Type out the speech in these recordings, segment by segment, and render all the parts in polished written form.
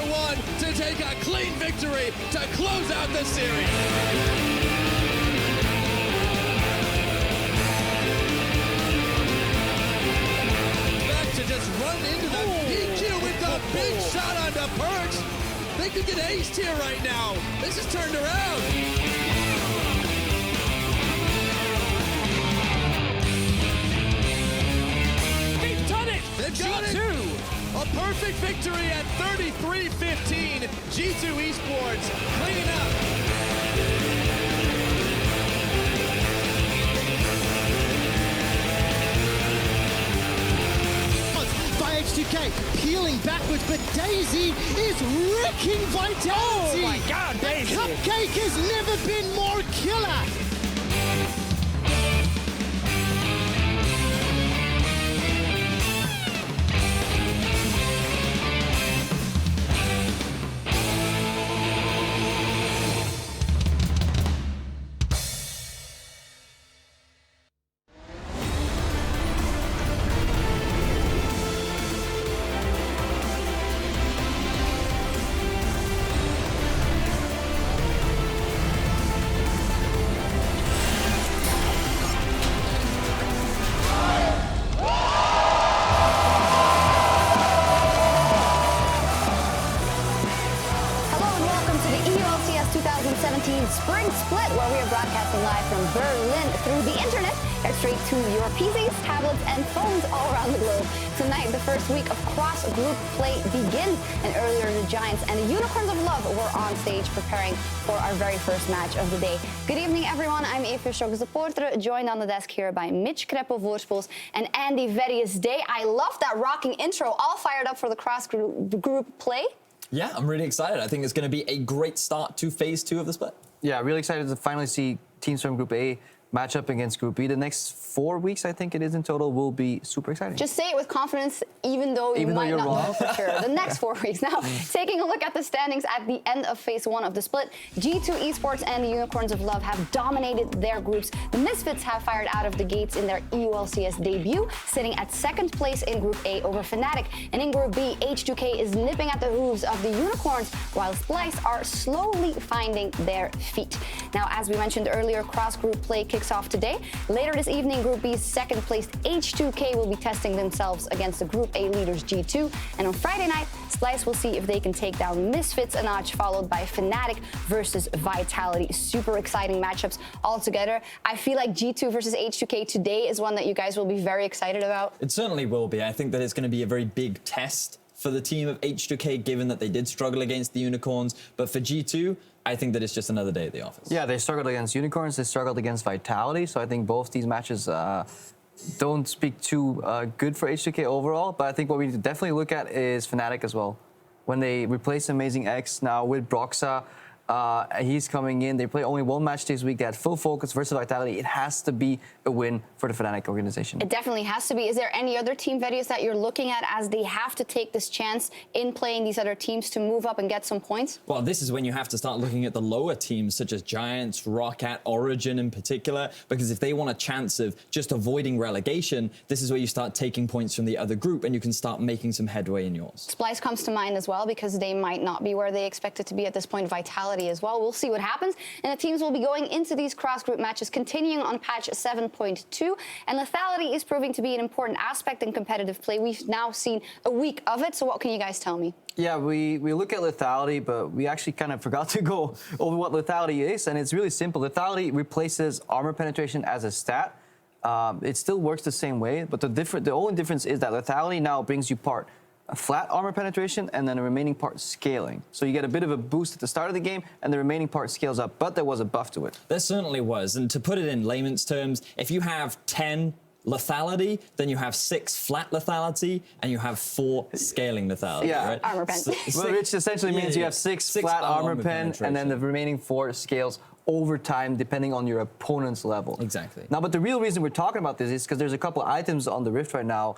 one to take a clean victory to close out the series. Just run into the PQ with the big shot onto Perks. They could get aced here right now. This is turned around. They've done it. They've got it. A perfect victory at 33-15. G2 Esports cleaning up. H2K peeling backwards, but Daisy is wrecking Vitality. Oh my God, Daisy! Cupcake has never been more killer. Spring Split, where we are broadcasting live from Berlin through the internet, and straight to your PCs, tablets, and phones all around the globe. Tonight, the first week of cross-group play begins, and earlier the Giants and the Unicorns of Love were on stage preparing for our very first match of the day. Good evening, everyone. I'm Eva Schok-Supporter, joined on the desk here by Mitch Kreppel-Voorspools and Andy Verius Day. I love that rocking intro, all fired up for the cross-group play. Yeah, I'm really excited. I think it's going to be a great start to phase 2 of the split. Yeah, really excited to finally see teams from Group A match up against Group B. The next 4 weeks, I think it is in total, will be super exciting. Just say it with confidence, even though you might not know for sure. The next 4 weeks. Now, taking a look at the standings at the end of phase 1 of the split, G2 Esports and the Unicorns of Love have dominated their groups. The Misfits have fired out of the gates in their EULCS debut, sitting at 2nd place in Group A over Fnatic. And in Group B, H2K is nipping at the hooves of the Unicorns, while Splice are slowly finding their feet. Now, as we mentioned earlier, cross-group play kicks off today. Later this evening, Group B's 2nd placed H2K will be testing themselves against the Group A leaders G2. And on Friday night, Splice will see if they can take down Misfits a notch, followed by Fnatic versus Vitality. Super exciting matchups altogether. I feel like G2 versus H2K today is one that you guys will be very excited about. It certainly will be. I think that it's going to be a very big test for the team of H2K, given that they did struggle against the Unicorns. But for G2, I think that it's just another day at the office. Yeah, they struggled against Unicorns, they struggled against Vitality, so I think both these matches don't speak too good for H2K overall, but I think what we need to definitely look at is Fnatic as well. When they replace Amazing X now with Broxa, he's coming in. They play only 1 match this week. They had full focus versus Vitality. It has to be a win for the Fnatic organization. It definitely has to be. Is there any other team, Verius, that you're looking at as they have to take this chance in playing these other teams to move up and get some points? Well, this is when you have to start looking at the lower teams, such as Giants, Roccat, Origin in particular, because if they want a chance of just avoiding relegation, this is where you start taking points from the other group and you can start making some headway in yours. Splice comes to mind as well, because they might not be where they expected to be at this point. Vitality as well. We'll see what happens. And the teams will be going into these cross-group matches, continuing on patch 7.2. And lethality is proving to be an important aspect in competitive play. We've now seen a week of it. So what can you guys tell me? Yeah, we look at lethality, but we actually kind of forgot to go over what lethality is. And it's really simple. Lethality replaces armor penetration as a stat. It still works the same way, but the only difference is that lethality now brings you part a flat armor penetration and then a remaining part scaling. So you get a bit of a boost at the start of the game and the remaining part scales up, but there was a buff to it. There certainly was. And to put it in layman's terms, if you have 10 lethality, then you have 6 flat lethality, and you have 4 scaling lethality. Yeah, right? Armor pen. Well, which essentially means you have 6 flat armor pen, and then the remaining 4 scales over time, depending on your opponent's level. Exactly. Now, but the real reason we're talking about this is because there's a couple items on the Rift right now.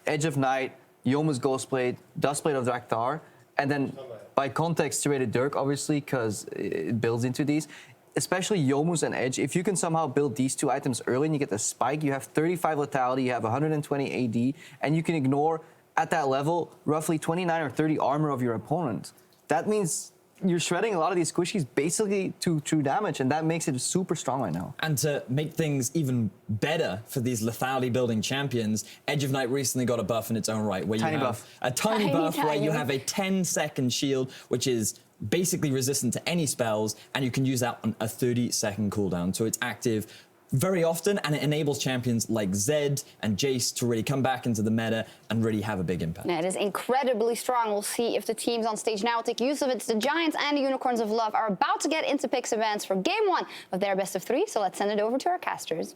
Edge of Night, Yomu's Ghostblade, Dustblade of Draktar, and then by context, Serrated Dirk, obviously, because it builds into these. Especially Yomu's and Edge, if you can somehow build these 2 items early and you get the spike, you have 35 lethality, you have 120 AD, and you can ignore at that level roughly 29 or 30 armor of your opponent. That means you're shredding a lot of these squishies basically to true damage, and that makes it super strong right now. And to make things even better for these lethality building champions, Edge of Night recently got a buff in its own right, where you have a tiny buff where you have a 10-second shield, which is basically resistant to any spells, and you can use that on a 30-second cooldown. So it's active very often, and it enables champions like Zed and Jace to really come back into the meta and really have a big impact. Yeah, it is incredibly strong. We'll see if the teams on stage now take use of it. The Giants and the Unicorns of Love are about to get into picks events for Game 1 of their best of 3, so let's send it over to our casters.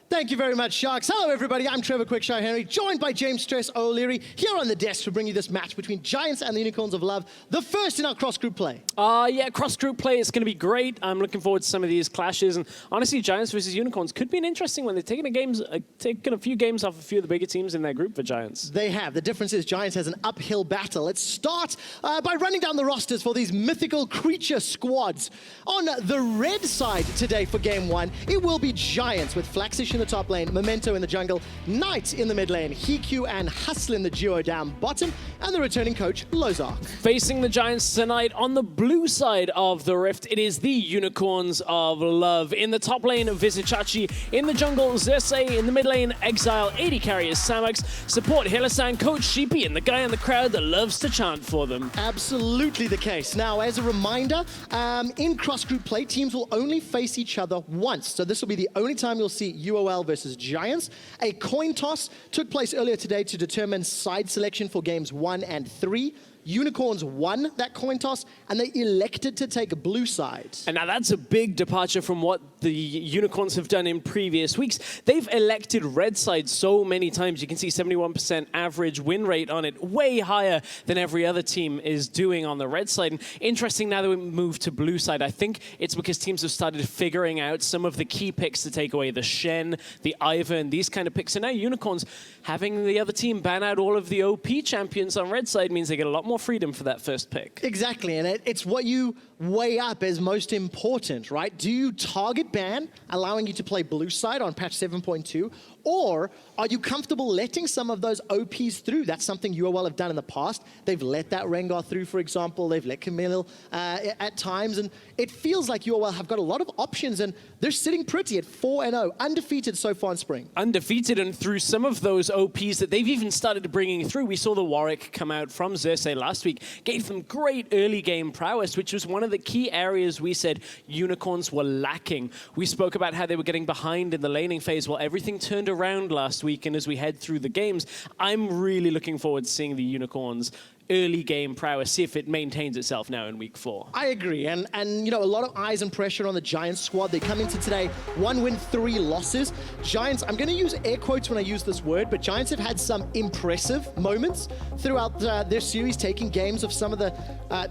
Thank you very much, Sharks. Hello, everybody. I'm Trevor Quickshire Henry, joined by James Stress O'Leary, here on the desk to bring you this match between Giants and the Unicorns of Love, the first in our cross-group play. Yeah, cross-group play is going to be great. I'm looking forward to some of these clashes. And honestly, Giants versus Unicorns could be an interesting one. They've taken a few games off a few of the bigger teams in their group for Giants. They have. The difference is Giants has an uphill battle. Let's start by running down the rosters for these mythical creature squads. On the red side today for Game 1, it will be Giants with Flaxish in the top lane, Memento in the jungle, Knight in the mid lane, Hiku and Hustle in the duo down bottom, and the returning coach, Lozark. Facing the Giants tonight on the blue side of the Rift, it is the Unicorns of Love. In the top lane, Vizichachi. In the jungle, Xerxes. In the mid lane, Exile. AD carry is Samax. Support, Hilasan, Coach Sheepy, and the guy in the crowd that loves to chant for them. Absolutely the case. Now, as a reminder, in cross-group play, teams will only face each other once. So this will be the only time you'll see UOL versus Giants. A coin toss took place earlier today to determine side selection for games 1 and 3. Unicorns won that coin toss, and they elected to take a blue side. And now that's a big departure from what the Unicorns have done in previous weeks. They've elected red side so many times. You can see 71% average win rate on it, way higher than every other team is doing on the red side. And interesting now that we move to blue side, I think it's because teams have started figuring out some of the key picks to take away, the Shen, the Ivern, these kind of picks. And now Unicorns, having the other team ban out all of the OP champions on red side means they get a lot more freedom for that first pick. Exactly, and it's what you weigh up as most important, right? Do you target ban, allowing you to play blue side on patch 7.2, or are you comfortable letting some of those OPs through? That's something UOL have done in the past. They've let that Rengar through, for example. They've let Camille at times, and it feels like UOL have got a lot of options, and they're sitting pretty at 4-0, undefeated so far in spring. Undefeated, and through some of those OPs that they've even started bringing through. We saw the Warwick come out from Xerxes last week, gave them great early game prowess, which was one of the key areas we said Unicorns were lacking. We spoke about how they were getting behind in the laning phase. Well, everything turned around last week, and as we head through the games, I'm really looking forward to seeing the Unicorns early game prowess, see if it maintains itself now in week 4. I agree, and you know, a lot of eyes and pressure on the Giants squad. They come into today 1 win, 3 losses. Giants, I'm going to use air quotes when I use this word, but Giants have had some impressive moments throughout their series, taking games of some of the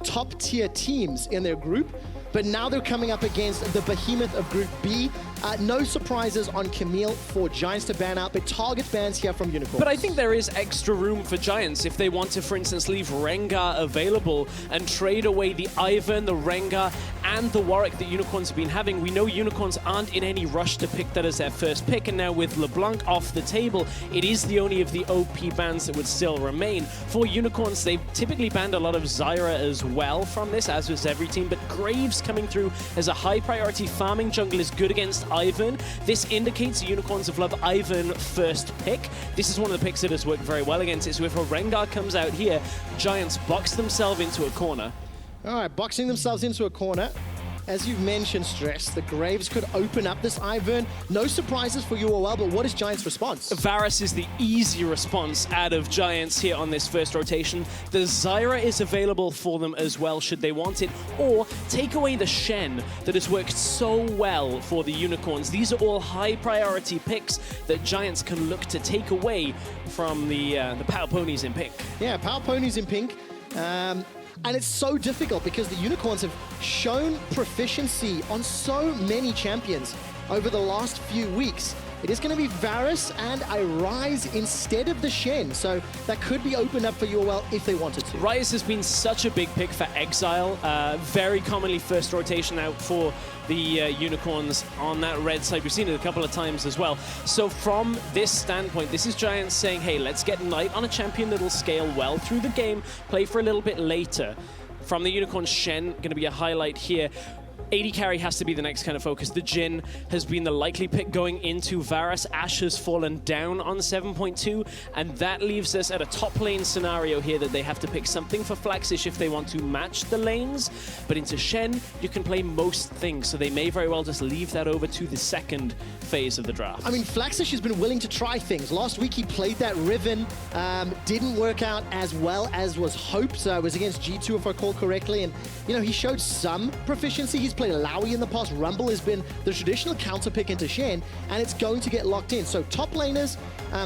top tier teams in their group. But now they're coming up against the behemoth of Group B. No surprises on Camille for Giants to ban out, but target bans here from Unicorns. But I think there is extra room for Giants if they want to, for instance, leave Rengar available and trade away the Ivern, the Rengar, and the Warwick that Unicorns have been having. We know Unicorns aren't in any rush to pick that as their first pick, and now with LeBlanc off the table, it is the only of the OP bans that would still remain. For Unicorns, they've typically banned a lot of Zyra as well from this, as was every team, but Graves coming through as a high priority farming jungle is good against Ivern. This indicates Unicorns of Love Ivern first pick. This is one of the picks that has worked very well against it. So if a Rengar comes out here, Giants box themselves into a corner. All right, boxing themselves into a corner. As you've mentioned, Stress, the Graves could open up this Ivern. No surprises for UOL, but what is Giants' response? Varus is the easy response out of Giants here on this first rotation. The Zyra is available for them as well, should they want it. Or take away the Shen that has worked so well for the Unicorns. These are all high priority picks that Giants can look to take away from the Power Ponies in pink. Yeah, Power Ponies in pink. And it's so difficult because the Unicorns have shown proficiency on so many champions over the last few weeks. it is going to be Varus and a Rise instead of the Shen. So that could be opened up for UOL if they wanted to. Rise has been such a big pick for Exile. Very commonly first rotation out for the Unicorns on that red side. We've seen it a couple of times as well. So from this standpoint, this is Giants saying, hey, let's get Knight on a champion that'll scale well through the game, play for a little bit later. From the Unicorn, Shen going to be a highlight here. AD carry has to be the next kind of focus. The Jhin has been the likely pick going into Varus. Ashe has fallen down on 7.2, and that leaves us at a top lane scenario here that they have to pick something for Flaxish if they want to match the lanes. But into Shen, you can play most things, so they may very well just leave that over to the second phase of the draft. I mean, Flaxish has been willing to try things. Last week he played that Riven, didn't work out as well as was hoped. It was against G2 if I recall correctly, and you know, he showed some proficiency. He's played Lowy in the past. Rumble has been the traditional counter pick into Shen, and it's going to get locked in. So top laners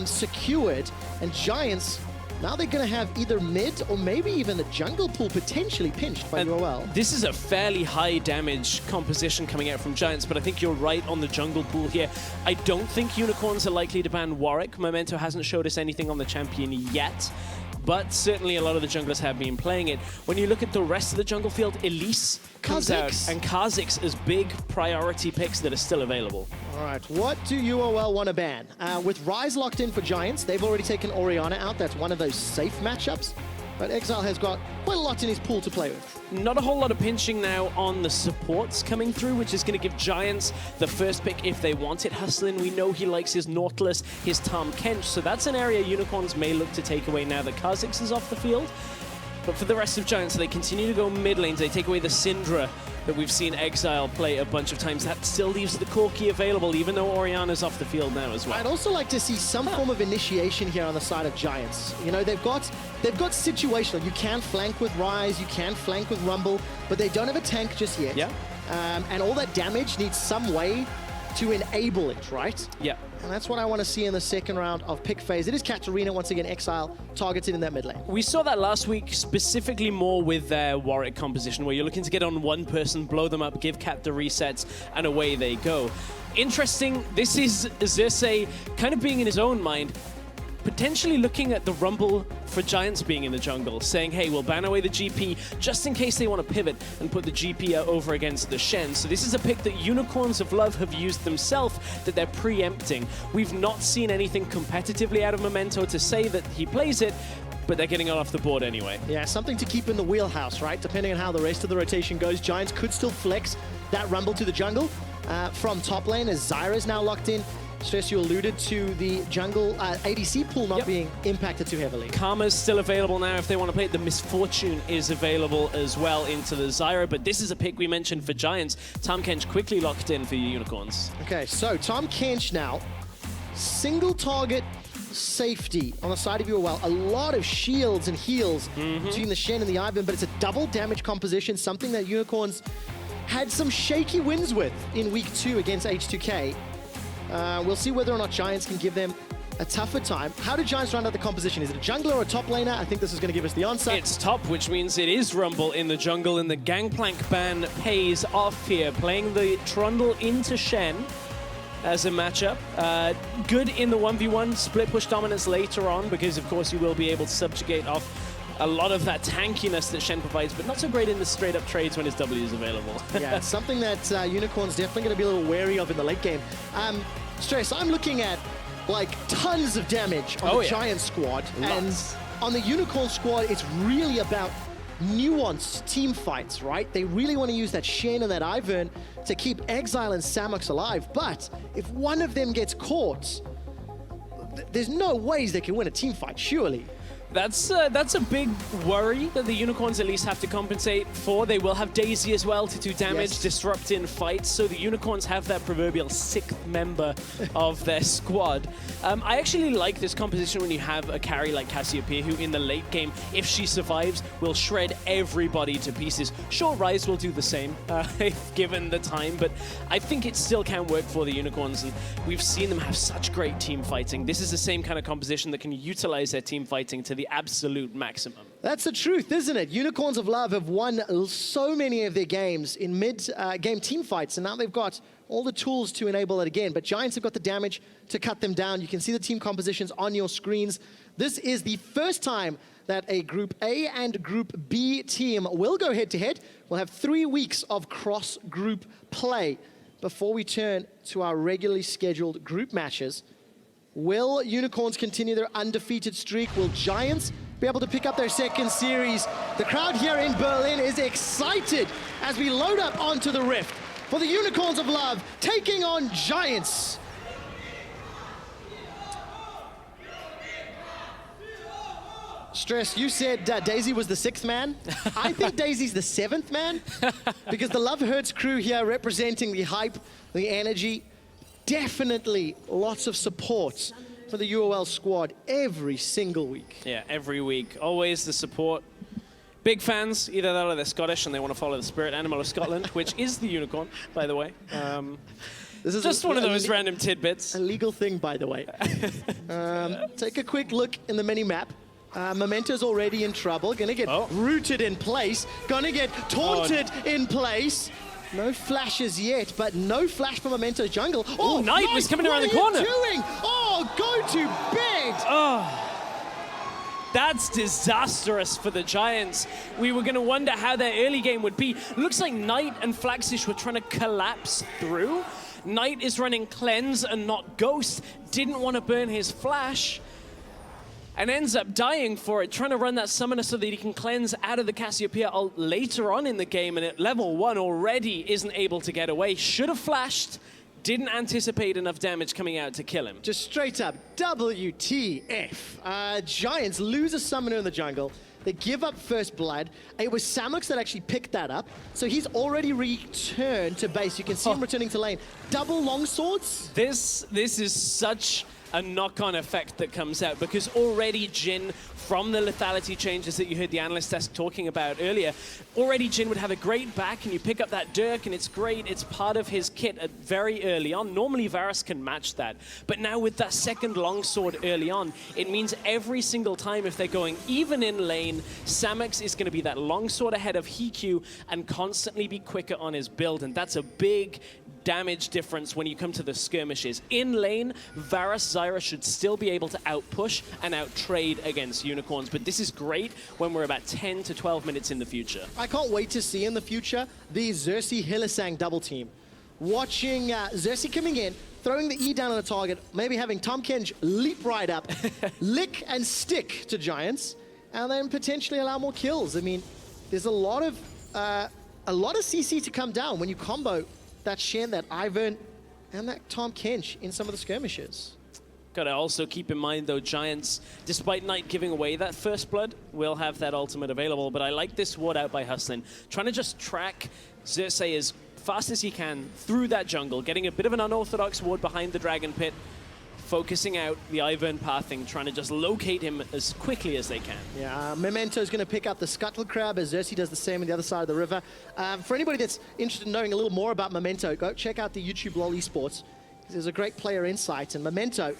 secured, and Giants, now they're going to have either mid or maybe even the jungle pool potentially pinched by UOL. This is a fairly high damage composition coming out from Giants, but I think you're right on the jungle pool here. I don't think Unicorns are likely to ban Warwick. Memento hasn't showed us anything on the champion yet, but certainly a lot of the junglers have been playing it. When you look at the rest of the jungle field, Elise comes out, and Kha'Zix as big priority picks that are still available. All right, what do UOL want to ban? With Rise locked in for Giants, they've already taken Orianna out. That's one of those safe matchups. But Exile has got quite a lot in his pool to play with. Not a whole lot of pinching now on the supports coming through, which is going to give Giants the first pick if they want it. Hustlin, we know he likes his Nautilus, his Tahm Kench, so that's an area Unicorns may look to take away now that Kha'Zix is off the field. But for the rest of Giants, they continue to go mid lanes. They take away the Syndra that we've seen Exile play a bunch of times. That still leaves the Corki available, even though Orianna's off the field now as well. I'd also like to see some form of initiation here on the side of Giants. You know, they've got situational. You can flank with Rise, you can flank with Rumble, but they don't have a tank just yet. Yeah. And all that damage needs some way to enable it, right? Yeah. And that's what I want to see in the second round of pick phase. It is Katarina, once again, Exile, targeted in that mid lane. We saw that last week, specifically more with their Warwick composition, where you're looking to get on one person, blow them up, give Cat the resets, and away they go. Interesting, this is Xerxes kind of being in his own mind, potentially looking at the Rumble for Giants being in the jungle, saying, hey, we'll ban away the GP just in case they want to pivot and put the GP over against the Shen. So this is a pick that Unicorns of Love have used themselves that they're preempting. We've not seen anything competitively out of Memento to say that he plays it, but they're getting it off the board anyway. Yeah, something to keep in the wheelhouse, right? Depending on how the rest of the rotation goes, Giants could still flex that Rumble to the jungle from top lane as Zyra's now locked in. Stress, you alluded to the jungle ADC pool not being impacted too heavily. Karma's still available now if they want to play it. The Misfortune is available as well into the Zyra, but this is a pick we mentioned for Giants. Tahm Kench quickly locked in for Unicorns. Okay, so Tahm Kench now, single target safety on the side of UOL. A lot of shields and heals between the Shen and the Ivern, but it's a double damage composition, something that Unicorns had some shaky wins with in week 2 against H2K. We'll see whether or not Giants can give them a tougher time. How do Giants round out the composition? Is it a jungler or a top laner? I think this is going to give us the answer. It's top, which means it is Rumble in the jungle, and the Gangplank ban pays off here. Playing the Trundle into Shen as a matchup. Good in the 1v1, split push dominance later on, because of course you will be able to subjugate off a lot of that tankiness that Shen provides, but not so great in the straight-up trades when his W is available. Yeah, it's something that Unicorn's definitely going to be a little wary of in the late game. Stress, I'm looking at like tons of damage on the Giant squad, and on the Unicorn squad, it's really about nuanced team fights, right? They really want to use that Shen and that Ivern to keep Exile and Samux alive, but if one of them gets caught, there's no ways they can win a team fight, surely. That's a big worry that the Unicorns at least have to compensate for. They will have Daisy as well to do damage, disrupt in fights, so the Unicorns have that proverbial 6th member of their squad. I actually like this composition when you have a carry like Cassiopeia, who in the late game, if she survives, will shred everybody to pieces. Sure, Rise will do the same, if given the time, but I think it still can work for the Unicorns, and we've seen them have such great team fighting. This is the same kind of composition that can utilize their team fighting to the absolute maximum. That's the truth, isn't it? Unicorns of Love have won so many of their games in mid-game team fights, and now they've got all the tools to enable it again. But Giants have got the damage to cut them down. You can see the team compositions on your screens. This is the first time that a Group A and Group B team will go head-to-head. We'll have 3 weeks of cross-group play before we turn to our regularly scheduled group matches. Will Unicorns continue their undefeated streak? Will Giants be able to pick up their second series? The crowd here in Berlin is excited as we load up onto the Rift for the Unicorns of Love taking on Giants. Stress, you said Daisy was the 6th man. I think Daisy's the 7th man because the Love Hurts crew here representing the hype, the energy, definitely lots of support for the UOL squad every single week. Yeah, every week. Always the support. Big fans, either that or they're Scottish and they want to follow the spirit animal of Scotland, which is the unicorn, by the way. This is just one of those random tidbits. A legal thing, by the way. Take a quick look in the mini-map. Memento's already in trouble, gonna get rooted in place, gonna get taunted in place. No flashes yet, but no flash from Memento's jungle. Oh, Knight was coming around the corner. What are you doing? Oh, go to bed. Oh, that's disastrous for the Giants. We were gonna wonder how their early game would be. Looks like Knight and Flaxish were trying to collapse through. Knight is running Cleanse and not Ghost. Didn't want to burn his flash. And ends up dying for it, trying to run that summoner so that he can cleanse out of the Cassiopeia ult later on in the game, and at level 1 already isn't able to get away. Should have flashed, didn't anticipate enough damage coming out to kill him. Just straight up, WTF. Giants lose a summoner in the jungle. They give up first blood. It was Samux that actually picked that up, so he's already returned to base. You can see him returning to lane. Double longswords. This is such a knock-on effect that comes out because already Jhin, from the lethality changes that you heard the analyst desk talking about earlier, already Jhin would have a great back and you pick up that Dirk and it's great, it's part of his kit at very early on. Normally Varus can match that, but now with that second longsword early on, it means every single time if they're going even in lane, Samux is going to be that longsword ahead of Hiku and constantly be quicker on his build, and that's a big damage difference when you come to the skirmishes. In lane, Varus Zyra should still be able to outpush and outtrade against Unicorns, but this is great when we're about 10 to 12 minutes in the future. I can't wait to see in the future the Xerxes Hylissang double team. Watching Xerxes coming in, throwing the E down on a target, maybe having Tahm Kench leap right up, lick and stick to Giants, and then potentially allow more kills. I mean, there's a lot of CC to come down when you combo that Shen, that Ivern, and that Tahm Kench in some of the skirmishes. Gotta also keep in mind though, Giants, despite Knight giving away that first blood, will have that ultimate available, but I like this ward out by Hustlin. Trying to just track Xerxes as fast as he can through that jungle, getting a bit of an unorthodox ward behind the Dragon Pit, focusing out the Ivern pathing, trying to just locate him as quickly as they can. Yeah, Memento's going to pick up the Scuttle Crab as Xerxes does the same on the other side of the river. For anybody that's interested in knowing a little more about Memento, go check out the YouTube LoL Esports. There's a great player insight, and Memento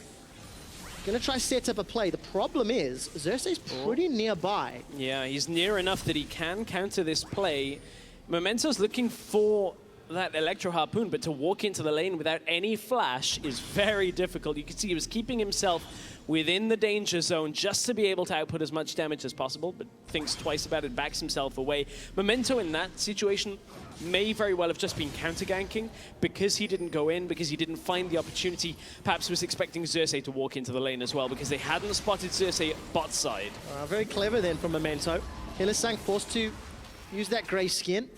going to try set up a play. The problem is, Xerxes pretty nearby. Yeah, he's near enough that he can counter this play. Memento's looking for that Electro Harpoon, but to walk into the lane without any flash is very difficult. You can see he was keeping himself within the danger zone just to be able to output as much damage as possible, but thinks twice about it, backs himself away. Memento in that situation may very well have just been counter-ganking because he didn't go in, because he didn't find the opportunity. Perhaps was expecting Xerxes to walk into the lane as well because they hadn't spotted Xerxes bot side. Very clever then from Memento. Hylissang forced to use that grey skin.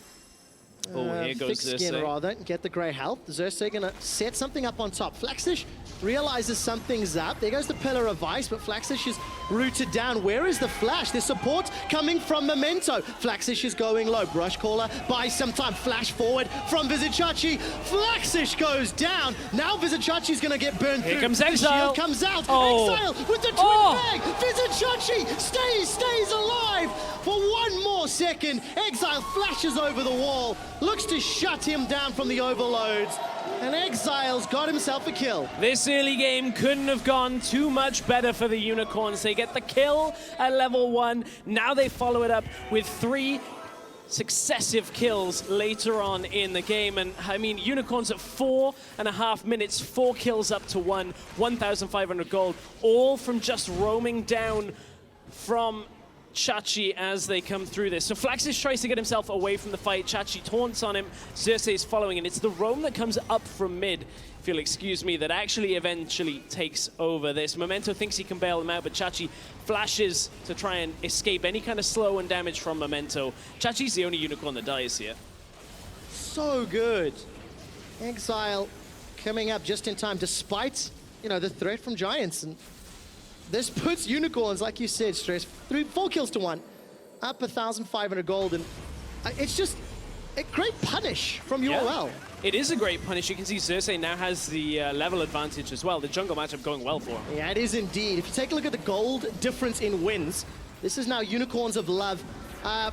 Here goes thick skin rather, get the grey health. Xerxes gonna set something up on top. Flaxish realizes something's up. There goes the Pillar of Ice, but Flaxish is rooted down. Where is the flash? There's support coming from Memento. Flaxish is going low. Brush Caller buys some time. Flash forward from Vizichachi. Flaxish goes down. Now Vizichachi's gonna get burned through. Here comes Exile. The shield comes out. Oh. Exile with the twin bag. Vizichachi stays alive for one more second. Exile flashes over the wall. Looks to shut him down from the overloads. And Exile's got himself a kill. This early game couldn't have gone too much better for the Unicorns. They get the kill at level 1. Now they follow it up with 3. successive kills later on in the game. And I mean, Unicorns at 4.5 minutes, 4 kills up to 1,500 gold, all from just roaming down from Chachi as they come through this. So Flaxis tries to get himself away from the fight. Chachi taunts on him. Xerxes following, and it's the roam that comes up from mid, if you'll excuse me, that actually eventually takes over this. Memento thinks he can bail him out, but Chachi flashes to try and escape any kind of slow and damage from Memento. Chachi's the only Unicorn that dies here. So good. Exile coming up just in time, despite, the threat from Giants. And this puts Unicorns, like you said, Stress, 4 kills to 1, up 1,500 gold, and it's just a great punish from UOL. Yeah. It is a great punish. You can see Xerxes now has the level advantage as well. The jungle matchup going well for him. Yeah, it is indeed. If you take a look at the gold difference in wins, this is now Unicorns of Love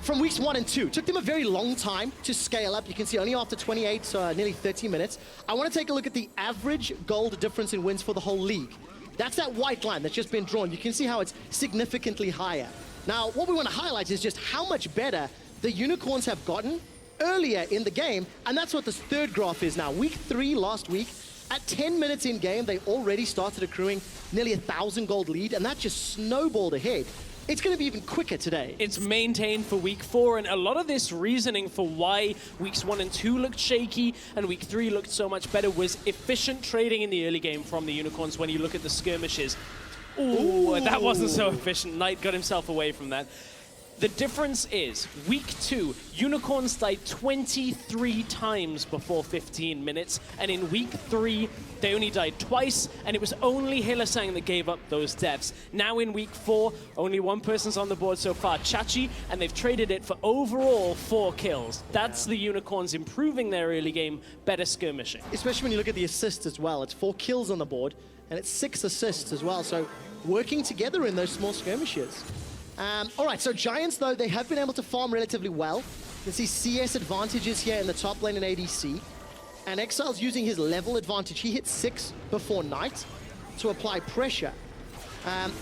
from weeks 1 and 2. Took them a very long time to scale up. You can see only after 28, so nearly 30 minutes. I want to take a look at the average gold difference in wins for the whole league. That's that white line that's just been drawn. You can see how it's significantly higher. Now, what we want to highlight is just how much better the Unicorns have gotten earlier in the game, and that's what this third graph is now. Week 3 last week, at 10 minutes in game, they already started accruing nearly 1,000 gold lead, and that just snowballed ahead. It's going to be even quicker today. It's maintained for week 4, and a lot of this reasoning for why weeks 1 and 2 looked shaky and week 3 looked so much better was efficient trading in the early game from the Unicorns when you look at the skirmishes. Ooh, that wasn't so efficient. Knight got himself away from that. The difference is, week 2, Unicorns died 23 times before 15 minutes, and in week 3, they only died twice, and it was only Hylissang that gave up those deaths. Now in week 4, only one person's on the board so far, Chachi, and they've traded it for overall 4 kills. That's the Unicorns improving their early game, better skirmishing. Especially when you look at the assists as well. It's 4 kills on the board, and it's 6 assists as well, so working together in those small skirmishes. All right, so Giants, though, they have been able to farm relatively well. You can see CS advantages here in the top lane in ADC. And Exile's using his level advantage. He hit 6 before Knight to apply pressure.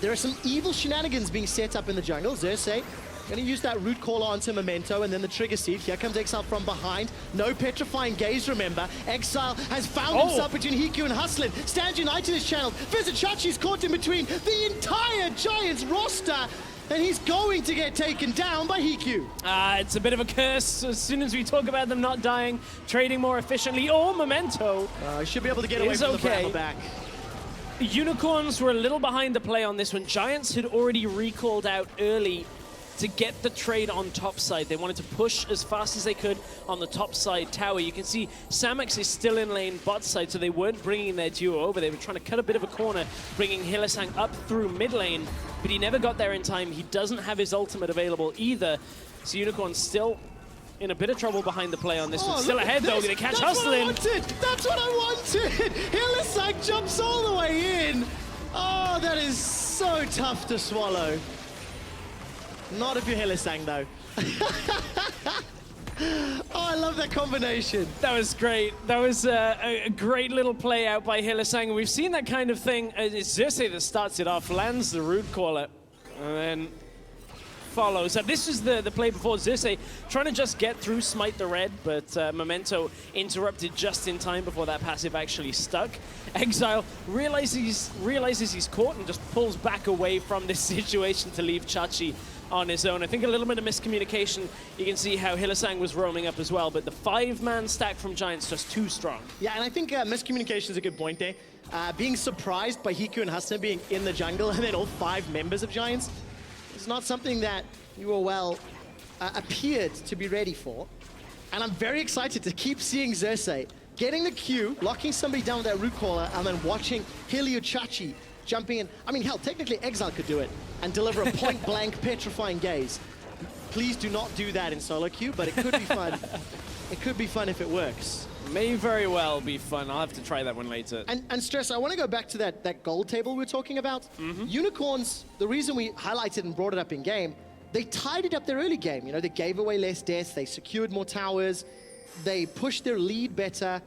There are some evil shenanigans being set up in the jungle. Xerxes going to use that root caller onto Memento, and then the trigger seed. Here comes Exile from behind. No petrifying gaze, remember. Exile has found himself between Hiku and Hustlin. Stands United is channeled. Chachi's caught in between the entire Giants roster. And he's going to get taken down by Hiku. It's a bit of a curse. As soon as we talk about them not dying, trading more efficiently, Memento. He should be able to get away from the Bramble back. Unicorns were a little behind the play on this one. Giants had already recalled out early to get the trade on top side. They wanted to push as fast as they could on the top side tower. You can see Samex is still in lane bot side, so they weren't bringing their duo over. They were trying to cut a bit of a corner, bringing Hylissang up through mid lane, but he never got there in time. He doesn't have his ultimate available either. So Unicorn's still in a bit of trouble behind the play on this one. Still ahead though, gonna catch Hustlin. That's what I wanted! Hylissang jumps all the way in! Oh, that is so tough to swallow. Not if you're Hylissang, though. Oh, I love that combination. That was great. That was a great little play out by Hylissang. We've seen that kind of thing. It's Xerxes that starts it off, lands the root caller, and then follows. So this was the play before. Xerxes trying to just get through Smite the Red, but Memento interrupted just in time before that passive actually stuck. Exile realizes he's caught and just pulls back away from this situation to leave Chachi on his own. I think a little bit of miscommunication. You can see how Hylissang was roaming up as well, but the 5-man stack from Giants just too strong. Yeah, and I think miscommunication is a good point there. Being surprised by Hiku and Hustlin being in the jungle and then all 5 members of Giants is not something that UOL appeared to be ready for. And I'm very excited to keep seeing Xerxes getting the Q, locking somebody down with that root caller, and then watching Hilio Chachi jumping in. I mean, hell, technically Exile could do it and deliver a point-blank petrifying gaze. Please do not do that in solo queue, but it could be fun. It could be fun if it works. May very well be fun. I'll have to try that one later. And Stress, I want to go back to that gold table we were talking about. Unicorns, the reason we highlighted and brought it up in game, they tidied up their early game. You know, they gave away less deaths, they secured more towers, they pushed their lead better.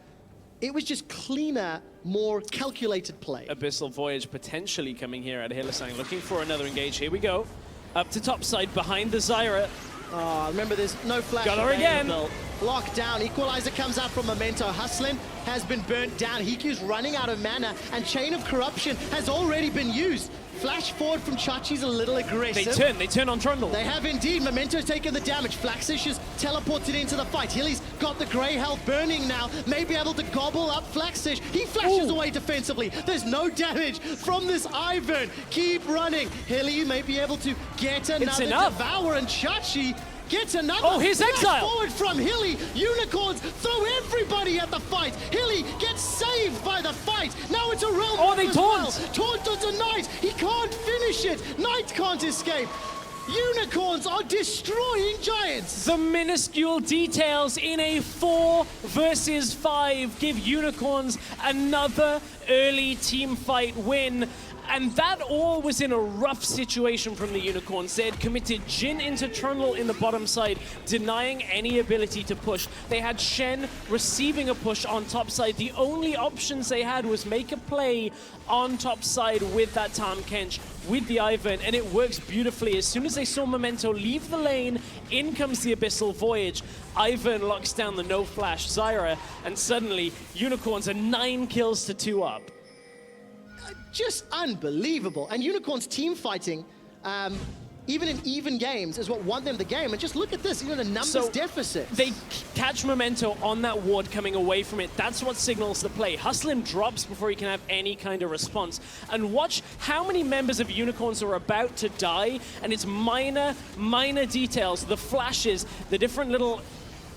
It was just cleaner, more calculated play. Abyssal Voyage potentially coming here at Hylissang, looking for another engage. Here we go. Up to top side, behind the Zyra. Oh, remember, there's no flash. Got her again. Locked down. Equalizer comes out from Memento. Hustlin has been burnt down. Hiku's running out of mana, and Chain of Corruption has already been used. Flash forward from Chachi's a little aggressive. They turn on Trundle. They have indeed. Memento's taken the damage. Flaxish is teleported into the fight. Hilly's got the grey health burning now. May be able to gobble up Flaxish. He flashes away defensively. There's no damage from this Ivern. Keep running. Hilly may be able to get another devour, and Chachi gets another. Oh, here's Exile. Forward from Hilly. Unicorns throw everybody at the fight. Hilly gets saved by the fight. Now it's a realm. Oh, they taunt. Taunt onto Knight. He can't finish it. Knight can't escape. Unicorns are destroying Giants. The minuscule details in a 4 versus 5 give Unicorns another early team fight win. And that all was in a rough situation from the Unicorns. They had committed Jhin into Trundle in the bottom side, denying any ability to push. They had Shen receiving a push on top side. The only options they had was make a play on top side with that Tahm Kench, with the Ivern, and it works beautifully. As soon as they saw Memento leave the lane, in comes the Abyssal Voyage. Ivern locks down the no-flash Zyra, and suddenly Unicorns are 9 kills to 2 up. Just unbelievable. And Unicorns team fighting, even in even games, is what won them the game. And just look at this, even a numbers deficit. They catch Memento on that ward coming away from it. That's what signals the play. Hustlin drops before he can have any kind of response. And watch how many members of Unicorns are about to die, and it's minor details, the flashes, the different little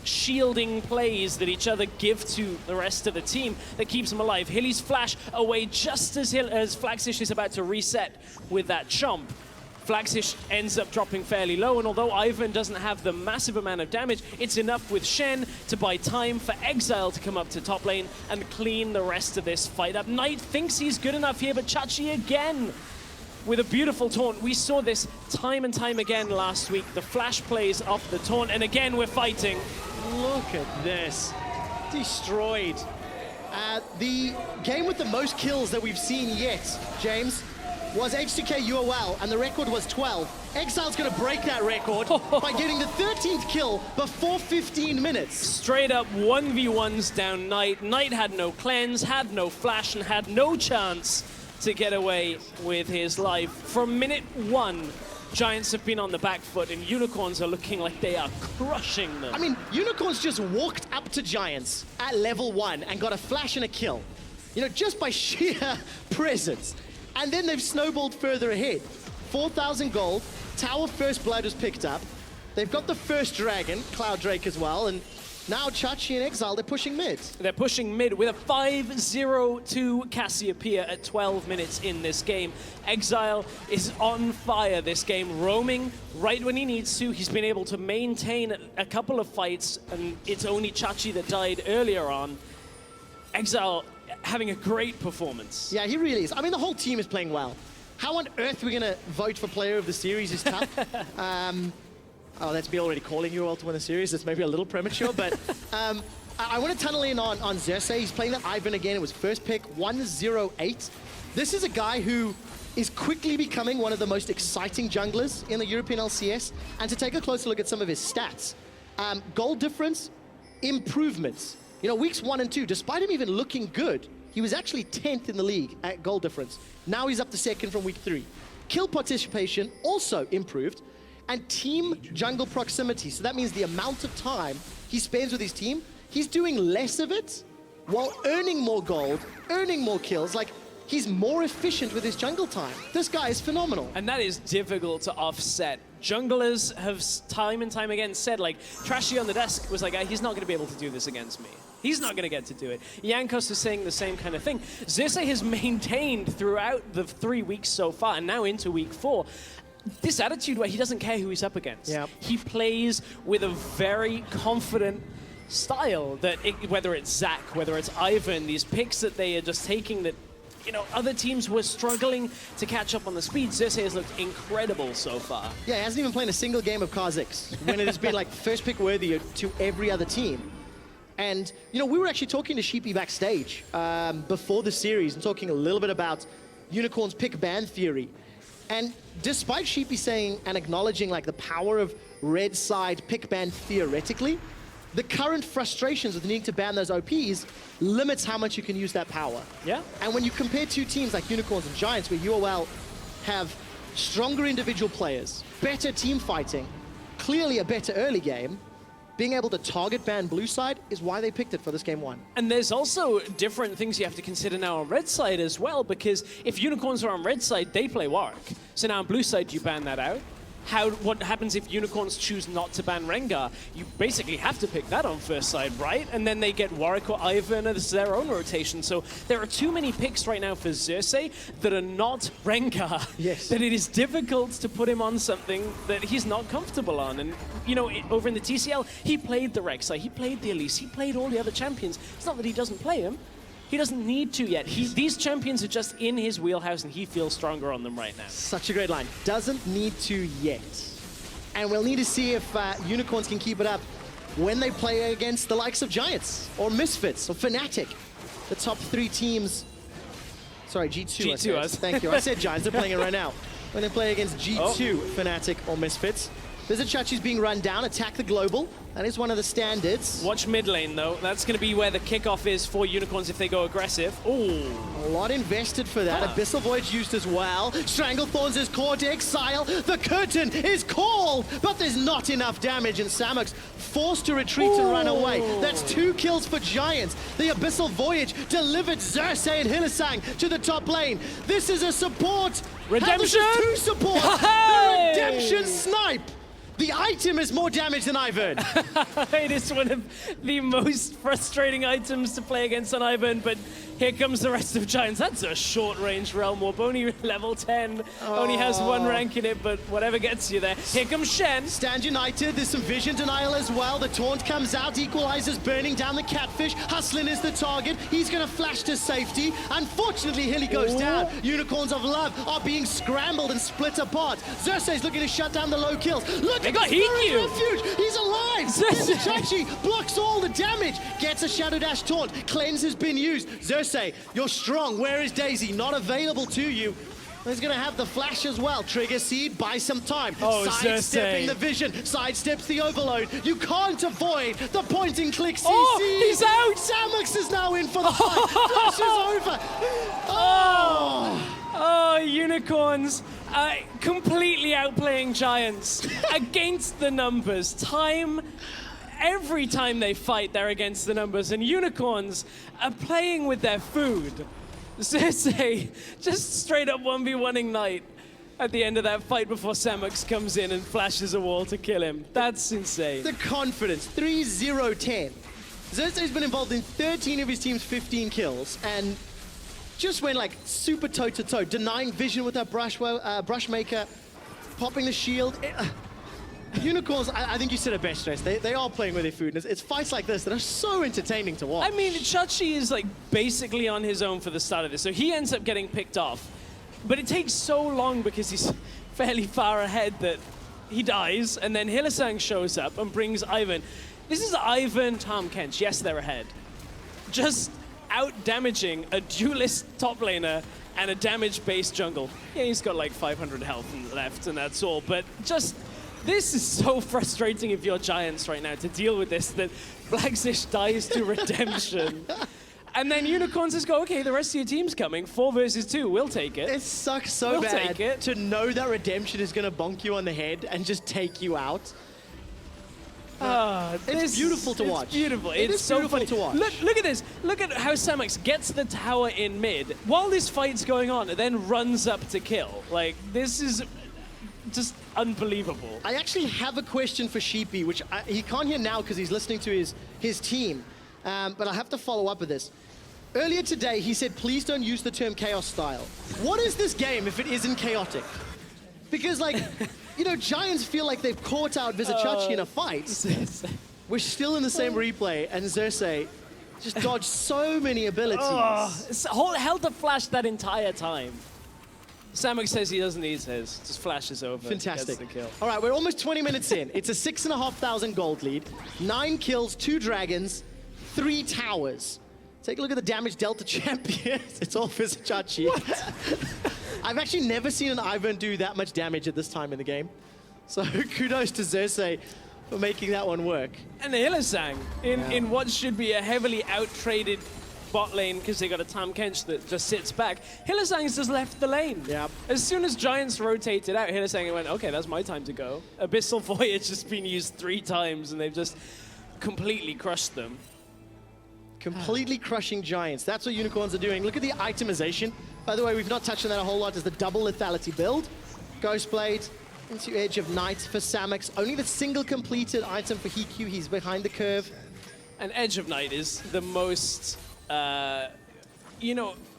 shielding plays that each other give to the rest of the team that keeps him alive. Hilly's flash away just as Flaxish is about to reset with that chomp. Flaxish ends up dropping fairly low, and although Ivern doesn't have the massive amount of damage, it's enough with Shen to buy time for Exile to come up to top lane and clean the rest of this fight up. Knight thinks he's good enough here, but Chachi again with a beautiful taunt. We saw this time and time again last week. The flash plays off the taunt, and again we're fighting. Look at this. Destroyed. The game with the most kills that we've seen yet, James, was H2K UOL, and the record was 12. Exile's gonna break that record by getting the 13th kill before 15 minutes. Straight up 1v1s down Knight. Knight had no cleanse, had no flash, and had no chance to get away with his life. From minute 1, Giants have been on the back foot, and Unicorns are looking like they are crushing them. I mean, Unicorns just walked up to Giants at level 1 and got a flash and a kill. You know, just by sheer presence. And then they've snowballed further ahead. 4,000 gold, Tower First Blood was picked up. They've got the first dragon, Cloud Drake as well, and now Chachi and Exile, they're pushing mid. They're pushing mid with a 5-0-2 Cassiopeia at 12 minutes in this game. Exile is on fire this game, roaming right when he needs to. He's been able to maintain a couple of fights, and it's only Chachi that died earlier on. Exile having a great performance. Yeah, he really is. I mean, the whole team is playing well. How on earth we're going to vote for player of the series is tough. Oh, that's me already calling UOL to win the series. That's maybe a little premature, but I want to tunnel in on Xerxes. He's playing that Ivern again. It was first pick, 108. This is a guy who is quickly becoming one of the most exciting junglers in the European LCS. And to take a closer look at some of his stats, goal difference, improvements. You know, weeks 1 and 2, despite him even looking good, he was actually 10th in the league at goal difference. Now he's up to 2nd from week 3. Kill participation also improved. And team jungle proximity, so that means the amount of time he spends with his team, he's doing less of it while earning more gold, earning more kills. Like, he's more efficient with his jungle time. This guy is phenomenal. And that is difficult to offset. Junglers have time and time again said, like, Trashy on the desk was like, he's not going to be able to do this against me. He's not going to get to do it. Yankos is saying the same kind of thing. Xerxes has maintained throughout the 3 weeks so far, and now into week 4, this attitude where he doesn't care who he's up against. Yep. He plays with a very confident style that whether it's Zac, whether it's Ivern, these picks that they are just taking that, you know, other teams were struggling to catch up on the speed. Xerxes has looked incredible so far. Yeah, he hasn't even played a single game of Kha'Zix when it has been like first pick worthy to every other team. And, you know, we were actually talking to Sheepy backstage before the series and talking a little bit about Unicorn's pick ban theory. And despite Sheepy saying and acknowledging like the power of red side pick ban theoretically, the current frustrations with needing to ban those OPs limits how much you can use that power. Yeah. And when you compare two teams like Unicorns and Giants, where UOL have stronger individual players, better team fighting, clearly a better early game, being able to target ban blue side is why they picked it for this game one. And there's also different things you have to consider now on red side as well, because if Unicorns are on red side, they play Warwick. So now on blue side, you ban that out. What happens if Unicorns choose not to ban Rengar? You basically have to pick that on first side, right? And then they get Warwick or Ivern as their own rotation. So there are too many picks right now for Xerxes that are not Rengar. Yes. That it is difficult to put him on something that he's not comfortable on. And, you know, over in the TCL, he played the Rek'Sai, he played the Elise, he played all the other champions. It's not that he doesn't play him. He doesn't need to yet. These champions are just in his wheelhouse and he feels stronger on them right now. Such a great line. Doesn't need to yet. And we'll need to see if Unicorns can keep it up when they play against the likes of Giants or Misfits or Fnatic. The top three teams. Sorry, G2. G2 I said. Thank you. I said Giants. They're playing it right now. When they play against G2, Fnatic or Misfits. There's a Chachi's being run down. Attack the global. That is one of the standards. Watch mid lane, though. That's going to be where the kickoff is for Unicorns if they go aggressive. Ooh. A lot invested for that. Abyssal Voyage used as well. Stranglethorns is core to exile. The curtain is called, but there's not enough damage, and Samux forced to retreat and run away. That's 2 kills for Giants. The Abyssal Voyage delivered Xerxes and Hylissang to the top lane. This is a support. Redemption! How this is 2 support. The redemption snipe. The item is more damage than Ivern. It is one of the most frustrating items to play against on Ivern, but here comes the rest of Giants. That's a short-range Realm Warp, only level 10. Only has 1 rank in it, but whatever gets you there. Here comes Shen. Stand United, there's some vision denial as well. The taunt comes out, equalizes, burning down the catfish. Hustlin is the target. He's gonna flash to safety. Unfortunately, Hilly goes down. Unicorns of Love are being scrambled and split apart. Xerxes looking to shut down the low kills. Look at got the Hikyu. refuge. He's alive. Chachi blocks all the damage. Gets a Shadow Dash taunt. Cleanse has been used. Xerxes, you're strong. Where is Daisy? Not available to you. He's going to have the flash as well. Trigger Seed, buy some time. Sidestepping the vision, sidesteps the overload. You can't avoid the point and click CC. Oh, he's out. Samux is now in for the fight. Flash is over. Oh, Unicorns completely outplaying Giants against the numbers. Every time they fight, they're against the numbers, and Unicorns are playing with their food. Xerxes just straight up 1v1ing Knight at the end of that fight before Samux comes in and flashes a wall to kill him. That's insane. The confidence, 3-0-10. Xerxes has been involved in 13 of his team's 15 kills, and just went like super toe-to-toe, denying vision with that Brushmaker, popping the shield. Unicorns, I think you said it best, Stress. They are playing with their food. And it's fights like this that are so entertaining to watch. I mean, Chachi is like basically on his own for the start of this, so he ends up getting picked off. But it takes so long because he's fairly far ahead that he dies, and then Hylissang shows up and brings Ivern. This is Ivern, Tom Kench. Yes, they're ahead. Just out-damaging a duelist top laner and a damage-based jungle. Yeah, he's got like 500 health left, and that's all. But just, this is so frustrating if you're Giants right now to deal with this, that Blackzish dies to redemption. And then Unicorns just go, okay, the rest of your team's coming. 4 versus 2, we'll take it. It sucks so bad to know that redemption is going to bonk you on the head and just take you out. It's beautiful to watch. It's beautiful. It's so beautiful funny to watch. Look at this. Look at how Samux gets the tower in mid while this fight's going on and then runs up to kill. Like, this is just unbelievable. I actually have a question for Sheepy, which he can't hear now because he's listening to his team. But I have to follow up with this. Earlier today, he said, please don't use the term chaos style. What is this game if it isn't chaotic? Because, like, you know, Giants feel like they've caught out Vizichachi in a fight. We're still in the same replay, and Xerxes just dodged so many abilities. Held the flash that entire time. Samux says he doesn't need his. Just flashes over. Fantastic. Gets the kill. All right, we're almost 20 minutes in. It's a 6,500 gold lead. 9 kills, 2 dragons, 3 towers. Take a look at the damage dealt to champions. It's all Vizichachi. I've actually never seen an Ivern do that much damage at this time in the game. So kudos to Xerxes for making that one work. And Hylissang in what should be a heavily out-traded bot lane because they got a Tam Kench that just sits back. Hylissang's just left the lane. Yeah. As soon as Giants rotated out, Hylissang went, okay, that's my time to go. Abyssal Voyage has been used 3 times and they've just completely crushed them. Completely crushing Giants. That's what Unicorns are doing. Look at the itemization. By the way, we've not touched on that a whole lot. Is the double lethality build. Ghostblade into Edge of Night for Samux. Only the single completed item for Hiku. He's behind the curve. And Edge of Night is the most,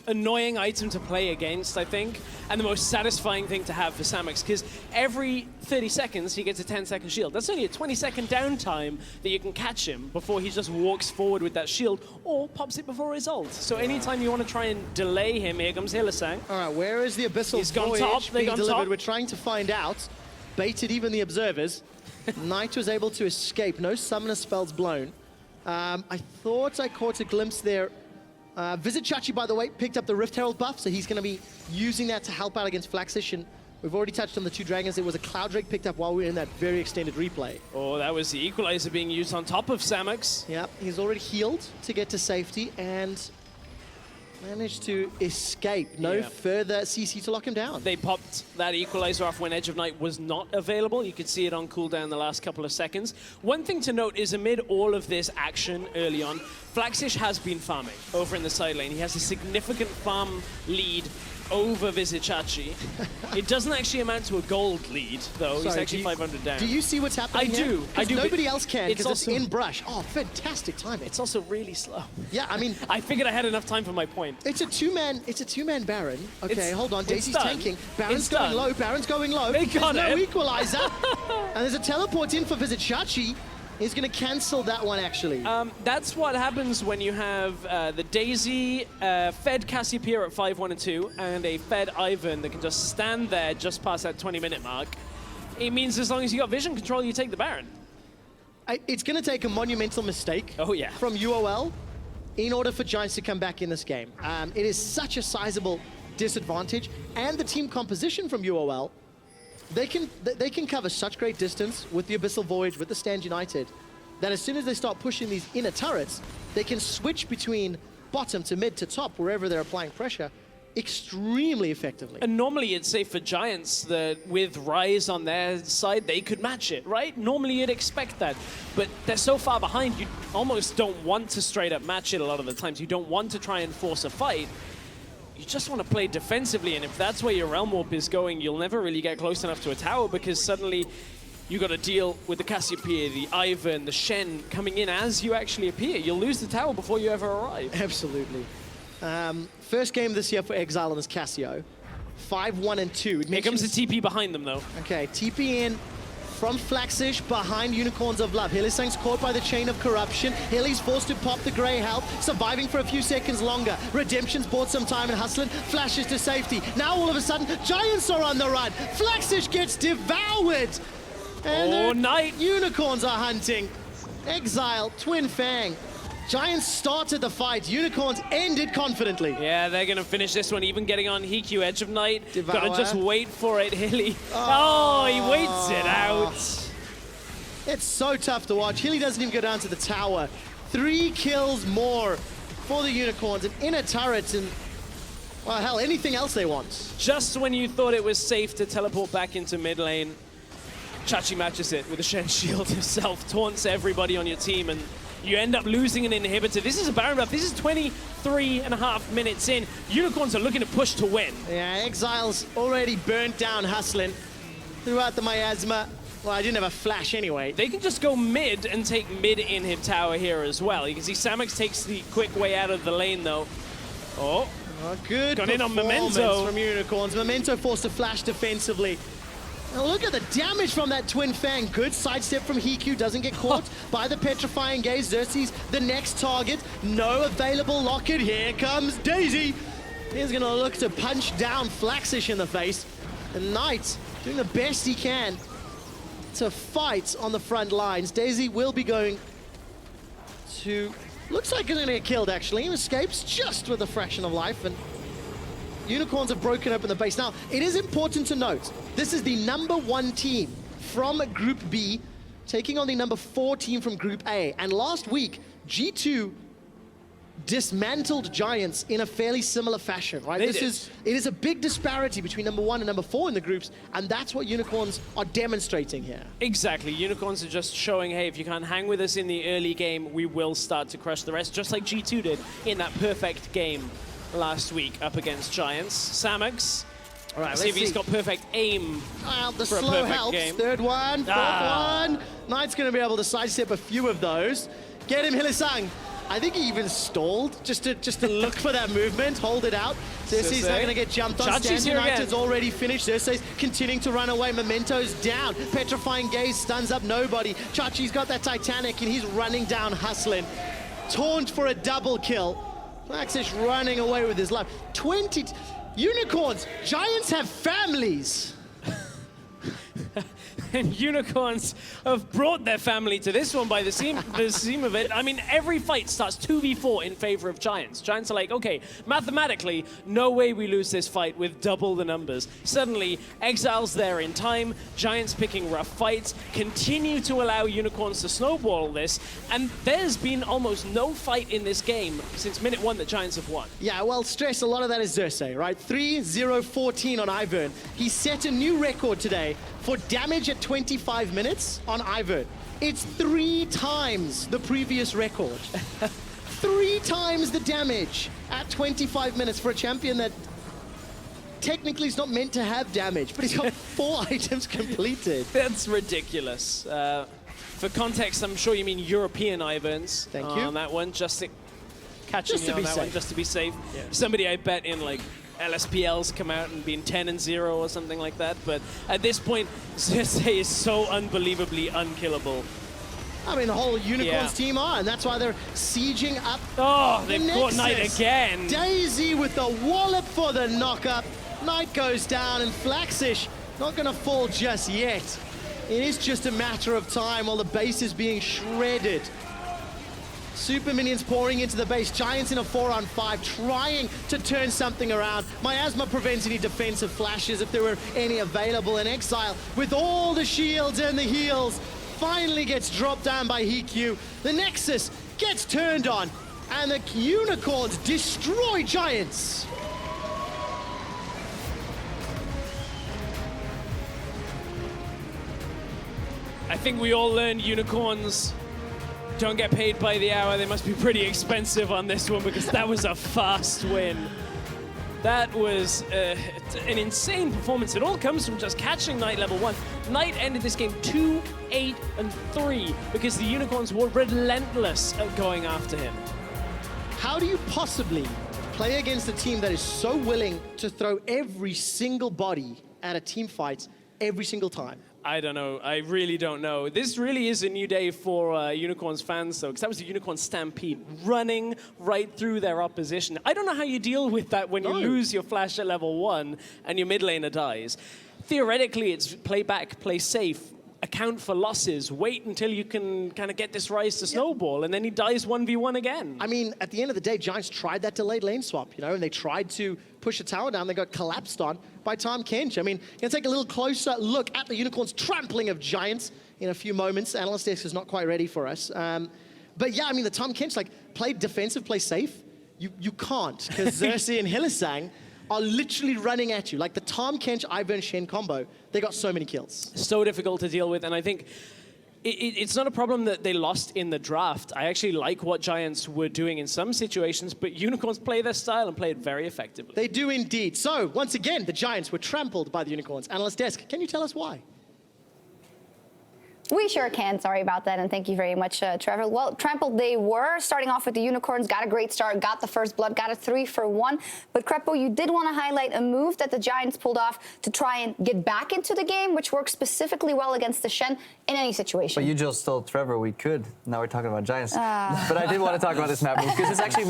annoying item to play against, I think, and the most satisfying thing to have for Samux, because every 30 seconds he gets a 10-second shield. That's only a 20-second downtime that you can catch him before he just walks forward with that shield or pops it before his ult. So anytime you want to try and delay him, here comes Hylissang. All right, where is the Abyssal He's gone Voyage top, they being gone delivered? top. We're trying to find out. Baited even the observers. Knight was able to escape. No summoner spells blown. I thought I caught a glimpse there. Visit Chachi, by the way, picked up the Rift Herald buff, so he's going to be using that to help out against Flaxish. And we've already touched on the 2 dragons. It was a Cloud Drake picked up while we were in that very extended replay. Oh, that was the Equalizer being used on top of Samux. Yep, he's already healed to get to safety and managed to escape. No further CC to lock him down. They popped that Equalizer off when Edge of Night was not available. You could see it on cooldown the last couple of seconds. One thing to note is amid all of this action early on, Flaxish has been farming over in the side lane. He has a significant farm lead over Vizichachi. It doesn't actually amount to a gold lead, though. Sorry, he's actually 500 down. Do you see what's happening I do. I do. Nobody but else can because it's in brush. Oh, fantastic timing. It's also really slow. Yeah, I mean, I figured I had enough time for my point. it's a two-man Baron. Okay, hold on. Daisy's done. tanking. Baron's It's going done. low. Baron's going low. They got There's no him. equalizer. And there's a teleport in for Vizichachi. He's going to cancel that one, actually. That's what happens when you have the Daisy fed Cassiopeia at 5-1 and 2 and a fed Ivan that can just stand there just past that 20-minute mark. It means as long as you got vision control, you take the Baron. It's going to take a monumental mistake Oh, yeah. from UOL in order for Giants to come back in this game. It is such a sizable disadvantage, and the team composition from UOL, they can cover such great distance with the Abyssal Voyage, with the Stand United, that as soon as they start pushing these inner turrets, they can switch between bottom to mid to top, wherever they're applying pressure, extremely effectively. And normally it's safe for Giants that with Rise on their side, they could match it, right? Normally you'd expect that. But they're so far behind, you almost don't want to straight up match it a lot of the times. You don't want to try and force a fight. You just want to play defensively, and if that's where your Realm Warp is going, you'll never really get close enough to a tower because suddenly you got to deal with the Cassiopeia, the Ivan, the Shen coming in as you actually appear. You'll lose the tower before you ever arrive. Absolutely. First game this year for Exile on this Cassio. 5-1 and 2. Here comes the TP behind them, though. Okay, TP in from Flaxish behind Unicorns of Love. Hylissang's caught by the chain of corruption. Hilly's forced to pop the grey health, surviving for a few seconds longer. Redemption's bought some time in hustling, flashes to safety. Now all of a sudden, Giants are on the run. Flaxish gets devoured. And Knight. Unicorns are hunting. Exile, Twin Fang. Giants started the fight. Unicorns ended confidently. Yeah, they're going to finish this one, even getting on Hiku, Edge of Night. Devour. Gotta just wait for it, Hilly. Oh, he waits it out. It's so tough to watch. Hilly doesn't even go down to the tower. 3 kills more for the Unicorns. An inner turret and, well, hell, anything else they want. Just when you thought it was safe to teleport back into mid lane, Chachi matches it with a Shen shield himself, taunts everybody on your team, and you end up losing an inhibitor. This is a Baron buff. This is 23.5 minutes in. Unicorns are looking to push to win. Yeah, Exile's already burnt down hustling throughout the miasma. Well, I didn't have a flash anyway. They can just go mid and take mid inhib tower here as well. You can see Samux takes the quick way out of the lane, though. Oh, Good Got in on performance Memento. from Unicorns. Memento forced to flash defensively. Now look at the damage from that Twin Fang. Good sidestep from Hiku. Doesn't get caught by the Petrifying Gaze. Xerxes, the next target. No available locket. Here comes Daisy. He's going to look to punch down Flaxish in the face. And Knight doing the best he can to fight on the front lines. Daisy will be going to... Looks like he's going to get killed, actually. He escapes just with a fraction of life. And Unicorns have broken open the base. Now, it is important to note, this is the #1 team from Group B, taking on the #4 team from Group A. And last week, G2 dismantled Giants in a fairly similar fashion, right? It is a big disparity between #1 and #4 in the groups, and that's what Unicorns are demonstrating here. Exactly. Unicorns are just showing, hey, if you can't hang with us in the early game, we will start to crush the rest, just like G2 did in that perfect game last week up against Giants. Samuks, All right, see if he's got perfect aim the for a slow perfect helps. game. Third one, fourth one. Knight's going to be able to sidestep a few of those. Get him, Hylissang. I think he even stalled just to look for that movement, hold it out. Xerxes not going to get jumped on. Chachi's here again. United's already finished. Xerxes continuing to run away. Memento's down. Petrifying Gaze stuns up nobody. Chachi's got that Titanic and he's running down, hustling. Taunt for a double kill. Flaxish running away with his life. 20 Unicorns. Giants have families. And Unicorns have brought their family to this one by the seam of it. I mean, every fight starts 2v4 in favor of Giants. Giants are like, okay, mathematically, no way we lose this fight with double the numbers. Suddenly, Exile's there in time, Giants picking rough fights, continue to allow Unicorns to snowball this, and there's been almost no fight in this game since minute 1 that Giants have won. Yeah, well, stress, a lot of that is Xerxes, right? 3-0-14 on Ivern. He set a new record today for damage at 25 minutes on Ivern. It's 3 times the previous record. 3 times the damage at 25 minutes for a champion that technically is not meant to have damage, but he's got 4 items completed. That's ridiculous. For context, I'm sure you mean European Iverns. Thank you. On that one, just to catch Just me to on be that safe. one, just to be safe. Yeah. Somebody I bet in like LSPL's come out and been 10-0 or something like that. But at this point, Xerxes is so unbelievably unkillable. I mean, the whole Unicorns team are, and that's why they're sieging up. Oh, the they've caught Knight Nexus. again. Daisy with the wallop for the knock-up. Knight goes down, and Flaxish not going to fall just yet. It is just a matter of time while the base is being shredded. Super minions pouring into the base. Giants in a 4-on-5, trying to turn something around. Miasma prevents any defensive flashes if there were any available. And Exile, with all the shields and the heals, finally gets dropped down by Hikyu. The Nexus gets turned on, and the Unicorns destroy Giants. I think we all learned Unicorns don't get paid by the hour. They must be pretty expensive on this one because that was a fast win. That was an insane performance. It all comes from just catching Knight level 1. Knight ended this game 2-8-3 because the Unicorns were relentless at going after him. How do you possibly play against a team that is so willing to throw every single body at a team fight every single time? I don't know. I really don't know. This really is a new day for Unicorns fans, though, because that was a Unicorn stampede running right through their opposition. I don't know how you deal with that when you lose your flash at level 1 and your mid laner dies. Theoretically, it's play back, play safe, account for losses, wait until you can kind of get this rise to snowball, and then he dies 1v1 again. I mean, at the end of the day, Giants tried that delayed lane swap, you know, and they tried to push a tower down. They got collapsed on by Tom Kench. I mean, you're going to take a little closer look at the Unicorns' trampling of Giants in a few moments. Analyst Desk is not quite ready for us. But yeah, I mean, the Tom Kench, like, play defensive, play safe. You can't, because Xerxes and Hylissang are literally running at you. Like the Tom Kench, Ivern, Shen combo, they got so many kills. So difficult to deal with, and I think it's not a problem that they lost in the draft. I actually like what Giants were doing in some situations, but Unicorns play their style and play it very effectively. They do indeed. So, once again, the Giants were trampled by the Unicorns. Analyst Desk, can you tell us why? We sure can. Sorry about that, and thank you very much, Trevor. Well, trampled they were, starting off with the Unicorns, got a great start, got the first blood, got a 3-for-1. But Krepo, you did want to highlight a move that the Giants pulled off to try and get back into the game, which works specifically well against the Shen in any situation. But you just told Trevor we could. Now we're talking about Giants. But I did want to talk about this map because it's actually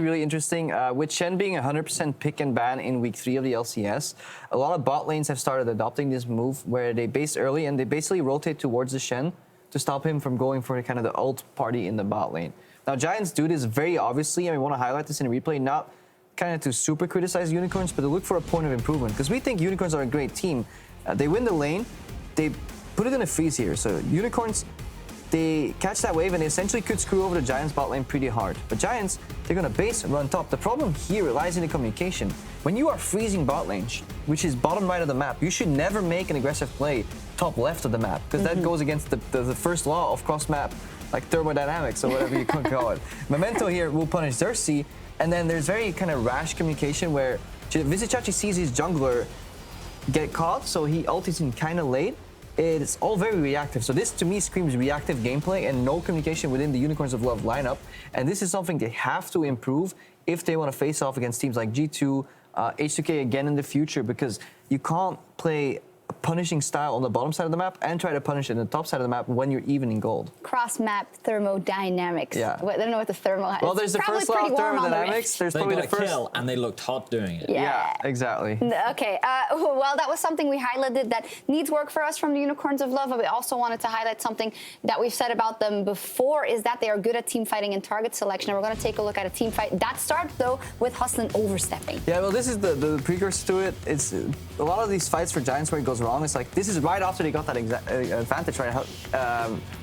really interesting. With Shen being 100% pick and ban in week 3 of the LCS, a lot of bot lanes have started adopting this move where they base early and they basically rotate towards the Shen to stop him from going for kind of the ult party in the bot lane. Now, Giants do this very obviously, and we want to highlight this in a replay, not kind of to super criticize Unicorns, but to look for a point of improvement. Because we think Unicorns are a great team. They win the lane, they put it in a freeze here. So Unicorns, they catch that wave and they essentially could screw over the Giants bot lane pretty hard. But Giants, they're going to base and run top. The problem here lies in the communication. When you are freezing bot lane, which is bottom right of the map, you should never make an aggressive play top left of the map, because that goes against the first law of cross map, like thermodynamics or whatever you can call it. Memento here will punish Xerxes, and then there's very kind of rash communication where Vizicachi sees his jungler get caught, so he ultis in kind of late. It's all very reactive. So this, to me, screams reactive gameplay and no communication within the Unicorns of Love lineup. And this is something they have to improve if they want to face off against teams like G2, H2K again in the future, because you can't play a punishing style on the bottom side of the map and try to punish it on the top side of the map when you're even in gold. Cross-map thermodynamics. Yeah. I don't know what the thermal is. Well, there's the first law of thermodynamics. There's They probably got the a first. kill and they looked hot doing it. Yeah. Exactly. Okay, well, that was something we highlighted that needs work for us from the Unicorns of Love, but we also wanted to highlight something that we've said about them before, is that they are good at team fighting and target selection, and we're going to take a look at a team fight. That starts, though, with Hustlin overstepping. Yeah, well, this is the precursor to it. It's a lot of these fights for Giants where it goes wrong. It's like, this is right after they got that advantage, right,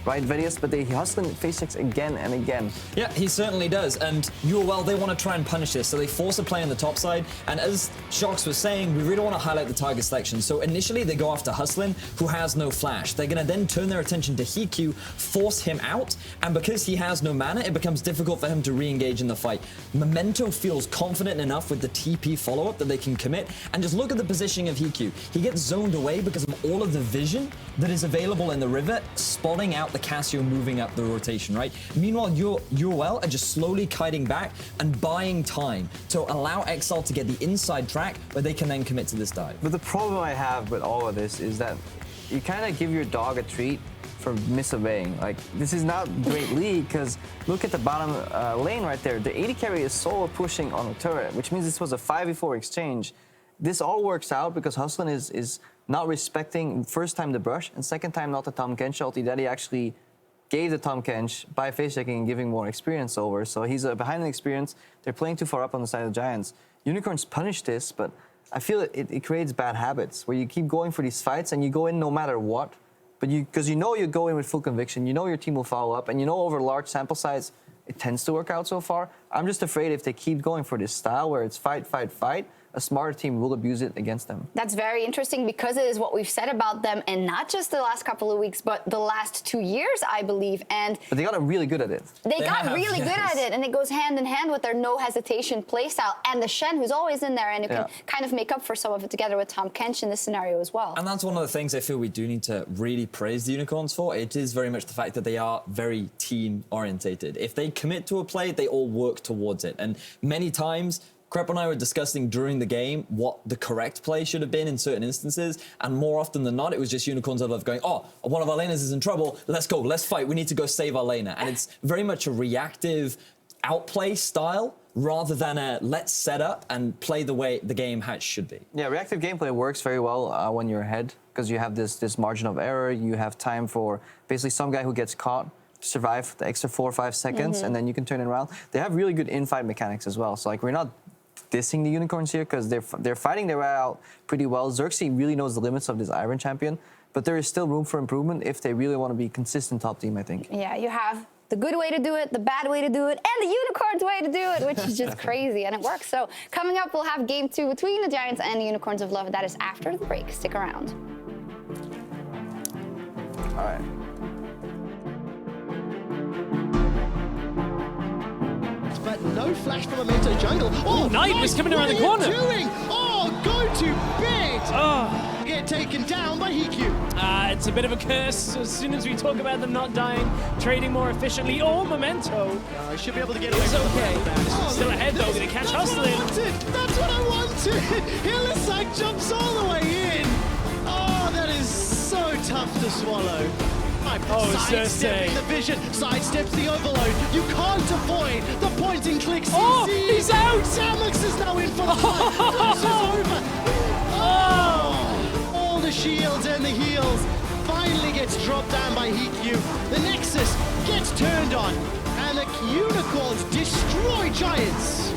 right, Vedius, but they hustle in phase 6 again and again. Yeah, he certainly does. And UOL, they want to try and punish this, so they force a play on the top side. And as Shox was saying, we really want to highlight the target selection. So initially, they go after Hustlin, who has no flash. They're going to then turn their attention to Hiku, force him out, and because he has no mana, it becomes difficult for him to re-engage in the fight. Memento feels confident enough with the TP follow-up that they can commit, and just look at the positioning of Hiku. He gets zoned away because of all of the vision that is available in the river, spotting out the Cassio moving up the rotation, right? Meanwhile, UOL are just slowly kiting back and buying time to allow Exile to get the inside track where they can then commit to this dive. But the problem I have with all of this is that you kind of give your dog a treat for misobeying. Like, this is not great league, because look at the bottom lane right there. The 80 carry is solo pushing on a turret, which means this was a 5v4 exchange. This all works out because Hustlin is not respecting, first time the brush, and second time not the Tahm Kench ulti that he actually gave the Tahm Kench by face checking and giving more experience over. So he's behind the experience. They're playing too far up on the side of the Giants. Unicorns punish this, but I feel it creates bad habits where you keep going for these fights and you go in no matter what, but because you know you go in with full conviction, you know your team will follow up, and you know over a large sample size, it tends to work out so far. I'm just afraid if they keep going for this style where it's fight, fight, fight, a smarter team will abuse it against them. That's very interesting, because it is what we've said about them, and not just the last couple of weeks, but the last 2 years, I believe. And But they got really good at it. They got really good at it, and it goes hand in hand with their no hesitation playstyle, and the Shen, who's always in there, and you can kind of make up for some of it together with Tahm Kench in this scenario as well. And that's one of the things I feel we do need to really praise the Unicorns for. It is very much the fact that they are very team orientated. If they commit to a play, they all work towards it. And many times, Crep and I were discussing during the game what the correct play should have been in certain instances, and more often than not, it was just Unicorns of Love going, oh, one of our laners is in trouble, let's go, let's fight, we need to go save our laner. And it's very much a reactive outplay style rather than a let's set up and play the way the game should be. Yeah, reactive gameplay works very well when you're ahead, because you have this margin of error, you have time for basically some guy who gets caught to survive the extra 4 or 5 seconds, and then you can turn it around. They have really good in-fight mechanics as well, so like we're not dissing the Unicorns here, because they're fighting their way out pretty well. Xerxes really knows the limits of this Iron champion, but there is still room for improvement if they really want to be consistent top team, I think. Yeah, you have the good way to do it, the bad way to do it, and the Unicorns way to do it, which is just crazy, and it works. So coming up, we'll have game 2 between the Giants and the Unicorns of Love. That is after the break. Stick around. All right. But no flash from Memento jungle. Oh, Knight was coming around the what are you corner. doing? Oh, go to bed. Oh. Get taken down by Hiku. It's a bit of a curse. As soon as we talk about them not dying, trading more efficiently, Memento. I should be able to get away It's from okay. that. Still ahead though, gonna catch That's what I Hustlin. wanted. That's what I wanted. Hillisite jumps all the way in. Oh, that is so tough to swallow. Sidestepping the vision, sidesteps the overload. You can't avoid the point and click CC. Oh, he's out. Samus is now in for the fight. This is over. Oh, all the shields and the heals finally gets dropped down by Hiku. The Nexus gets turned on, and the Unicorns destroy Giants.